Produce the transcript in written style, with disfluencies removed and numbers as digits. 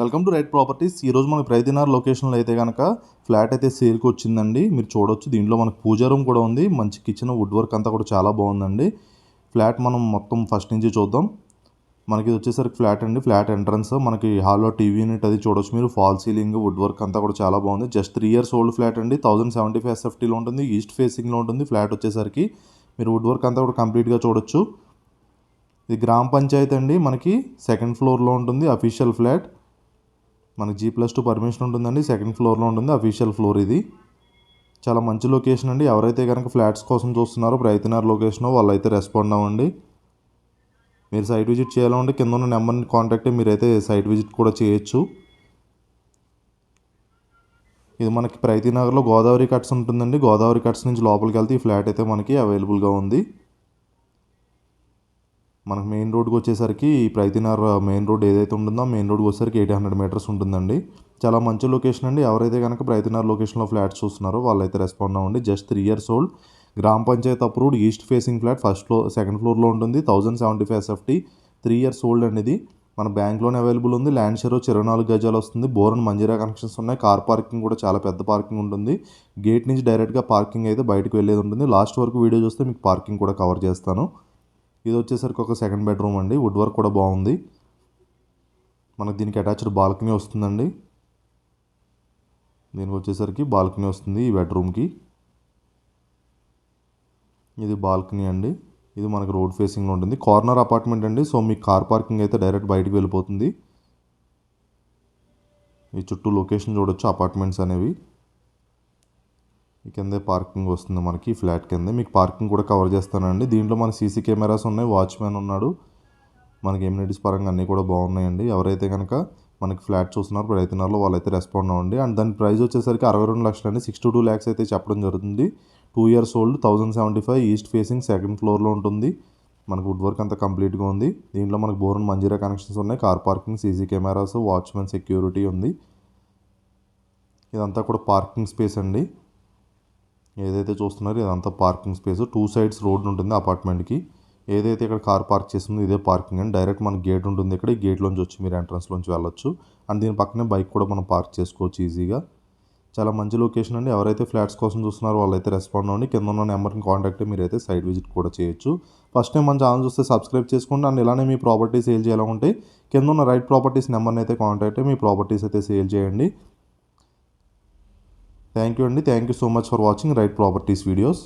Welcome to right properties. ఈరోజు మనకి ప్రైతినార్ లొకేషన్లో అయితే కనుక ఫ్లాట్ అయితే సేల్కి వచ్చిందండి. మీరు చూడొచ్చు, దీంట్లో మనకు పూజా రూమ్ కూడా ఉంది. మంచి కిచెన్, వుడ్ వర్క్ అంతా కూడా చాలా బాగుందండి. ఫ్లాట్ మనం మొత్తం ఫస్ట్ నుంచి చూద్దాం. మనకి ఇది వచ్చేసరికి ఫ్లాట్ అండి. ఫ్లాట్ ఎంట్రన్స్ మనకి హాల్లో టీవీ యూనిట్ అది చూడొచ్చు మీరు. ఫాల్ సీలింగ్, వుడ్ వర్క్ అంతా కూడా చాలా బాగుంది. జస్ట్ 3 years ఓల్డ్ ఫ్లాట్ అండి. 1075 SFTలో ఉంటుంది. ఈస్ట్ ఫేసింగ్లో ఉంటుంది ఫ్లాట్ వచ్చేసరికి. మీరు వుడ్ వర్క్ అంతా కూడా కంప్లీట్గా చూడొచ్చు. ఇది గ్రామ పంచాయతీ అండి. మనకి సెకండ్ ఫ్లోర్లో ఉంటుంది అఫీషియల్ ఫ్లాట్. మనకి G+2 పర్మిషన్ ఉంటుందండి. సెకండ్ ఫ్లోర్లో ఉంటుంది అఫీషియల్ ఫ్లోర్. ఇది చాలా మంచి లొకేషన్ అండి. ఎవరైతే కనుక ఫ్లాట్స్ కోసం చూస్తున్నారో ప్రైతినార్ లొకేషన్ వాళ్ళైతే రెస్పాండ్ అవ్వండి. మీరు సైట్ విజిట్ చేయాలంటే కింద ఉన్న నెంబర్ని కాంటాక్ట్ అయ్యి మీరైతే సైట్ విజిట్ కూడా చేయొచ్చు. ఇది మనకి ప్రైతినగర్లో గోదావరి కట్స్ ఉంటుందండి. గోదావరి కట్స్ నుంచి లోపలికి వెళ్తే ఈ ఫ్లాట్ అయితే మనకి అవైలబుల్గా ఉంది. మనకు మెయిన్ రోడ్కి వచ్చేసరికి ఈ ప్రైతినార్ మెయిన్ రోడ్ ఏదైతే ఉంటుందో మెయిన్ రోడ్కి వచ్చేసరికి 800 meters ఉంటుందండి. చాలా మంచి లొకేషన్ అండి. ఎవరైతే కనుక ప్రైతినార్ లొకేషన్లో ఫ్లాట్స్ చూస్తున్నారో వాళ్ళైతే రెస్పాండ్ అవ్వండి. జస్ట్ 3 years ఓల్డ్, గ్రామ Panchayat approved, east facing flat, second ఫ్లోర్లో ఉంటుంది. 1075 SFT, 3 years ఓల్డ్ అండి. ఇది మన బ్యాంక్లోనే అవైలబుల్ ఉంది. ల్యాండ్ షేర్ వచ్చి 24 గజాలు వస్తుంది. బోర్ అండ్ మంజీరా కనెక్షన్స్ ఉన్నాయి. కార్ పార్కింగ్ కూడా చాలా పెద్ద పార్కింగ్ ఉంటుంది. గేట్ నుంచి డైరెక్ట్గా పార్కింగ్ అయితే బయటకు వెళ్ళేది ఉంటుంది. లాస్ట్ వరకు వీడియో చూస్తే మీకు పార్కింగ్ కూడా కవర్ చేస్తాను. ఇది వచ్చేసరికి ఒక సెకండ్ బెడ్రూమ్ అండి. వుడ్ వర్క్ కూడా బాగుంది. మనకు దీనికి అటాచ్డ్ బాల్కనీ వస్తుందండి. దీనికి వచ్చేసరికి బాల్కనీ వస్తుంది ఈ బెడ్రూమ్కి. ఇది బాల్కనీ అండి. ఇది మనకి రోడ్ ఫేసింగ్లో ఉంటుంది. కార్నర్ అపార్ట్మెంట్ అండి. సో మీకు కార్ పార్కింగ్ అయితే డైరెక్ట్ బయటికి వెళ్ళిపోతుంది. ఈ చుట్టూ లొకేషన్ చూడొచ్చు అపార్ట్మెంట్స్ అనేవి. ఈ కిందే పార్కింగ్ వస్తుంది మనకి ఫ్లాట్ కిందే. మీకు పార్కింగ్ కూడా కవర్ చేస్తానండి. దీంట్లో మన సీసీ కెమెరాస్ ఉన్నాయి, వాచ్మెన్ ఉన్నాడు. మనకి ఎమ్యూనిటీస్ పరంగా అన్నీ కూడా బాగున్నాయండి. ఎవరైతే కనుక మనకి ఫ్లాట్ చూస్తున్నారు ప్రైతినార్లో వాళ్ళైతే రెస్పాండ్ అవ్వండి. అండ్ దాని ప్రైస్ వచ్చేసరికి 62 లక్షలు అండి. 62 lakhs అయితే చెప్పడం జరుగుతుంది. 2 years old, 1075, east facing, second ఫ్లోర్లో ఉంటుంది. మనకు వుడ్ వర్క్ అంతా కంప్లీట్గా ఉంది. దీంట్లో మనకు బోర్ అండ్ మంజీరా కనెక్షన్స్ ఉన్నాయి. Car parking, CC cameras, watchmen security ఉంది. ఇదంతా కూడా పార్కింగ్ స్పేస్ అండి. ఏదైతే చూస్తున్నారో ఇదంతా పార్కింగ్ స్పేస్. 2 sides రోడ్ ఉంటుంది అపార్ట్మెంట్కి. ఏదైతే ఇక్కడ కార్ పార్క్ చేస్తుందో ఇదే పార్కింగ్ అండి. డైరెక్ట్ మనకి గేట్ ఉంటుంది ఇక్కడ. ఈ గేట్లోంచి వచ్చి మీరు ఎంట్రన్స్లోంచి వెళ్ళొచ్చు. అండ్ దీని పక్కనే బైక్ కూడా మనం పార్క్ చేసుకోవచ్చు ఈజీగా. చాలా మంచి లొకేషన్ అండి. ఎవరైతే ఫ్లాట్స్ కోసం చూస్తున్నారో వాళ్ళైతే రెస్పాండ్ అవ్వండి. కింద ఉన్న నెంబర్ని కాంటాక్ట్ మీరైతే సైట్ విజిట్ కూడా చేయొచ్చు. ఫస్ట్ టైం మన ఛానల్ చూస్తే సబ్స్క్రైబ్ చేసుకోండి. అండ్ ఇలానే మీ ప్రాపర్టీ సేల్ చేయాలంటే కింద ఉన్న రైట్ ప్రాపర్టీస్ నెంబర్ని అయితే కాంటాక్ట్ అయ్యి మీ ప్రాపర్టీస్ అయితే సేల్ చేయండి. థ్యాంక్ యూ అండి. Thank you so much for watching right properties videos.